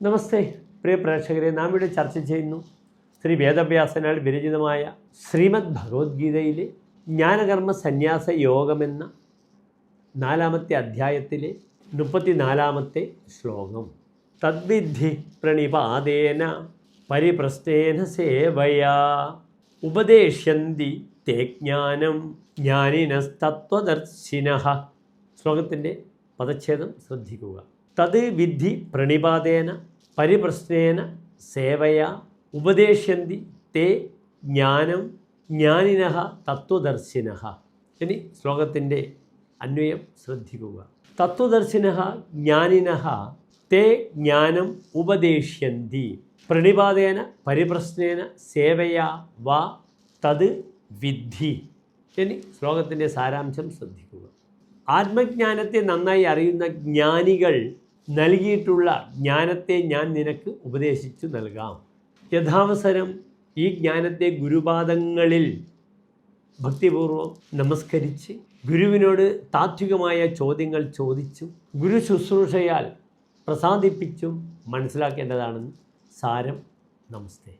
നമസ്തേ പ്രിയ പ്രേക്ഷകരെ, നാം ഇവിടെ ചർച്ച ചെയ്യുന്നു ശ്രീ വേദവ്യാസനാൽ വിരചിതമായ ശ്രീമദ് ഭഗവത്ഗീതയിലെ ജ്ഞാനകർമ്മ സന്യാസ യോഗമെന്ന 4-ാമത്തെ അധ്യായത്തിലെ 34-ാമത്തെ ശ്ലോകം. തദ്വിദ്ധി പ്രണിപാതേന പരിപ്രശ്നേന സേവയാ ഉപദേശ്യന്തി തേ ജ്ഞാനം ജ്ഞാനിനസ്തത്വദർശിനഃ. ശ്ലോകത്തിൻ്റെ പദച്ഛേദം ശ്രദ്ധിക്കുക. തത് വിദ്ധി പ്രണിപാതേന പരിപ്രശ്നേന സേവയാ ഉപദേശ്യന്തി തേ ജ്ഞാനം ജ്ഞാനിനഃ തത്വദർശിനഃ. ഇനി ശ്ലോകത്തിൻ്റെ അന്വയം ശ്രദ്ധിക്കുക. തത്വദർശിനഃ ജ്ഞാനിനഃ തേ ജ്ഞാനം ഉപദേശ്യന്തി പ്രണിപാതേന പരിപ്രശ്നേന സേവയാ വാ തത് വിദ്ധി. ഇനി ശ്ലോകത്തിൻ്റെ സാരാംശം ശ്രദ്ധിക്കുക. ആത്മജ്ഞാനത്തെ നന്നായി അറിയുന്ന ജ്ഞാനികൾ നൽകിയിട്ടുള്ള ജ്ഞാനത്തെ ഞാൻ നിനക്ക് ഉപദേശിച്ചു നൽകാം. യഥാവസരം ഈ ജ്ഞാനത്തെ ഗുരുപാദങ്ങളിൽ ഭക്തിപൂർവം നമസ്കരിച്ച് ഗുരുവിനോട് താത്വികമായ ചോദ്യങ്ങൾ ചോദിച്ചും ഗുരു ശുശ്രൂഷയാൽ പ്രസാദിപ്പിച്ചും മനസ്സിലാക്കേണ്ടതാണെന്ന് സാരം. നമസ്തേ.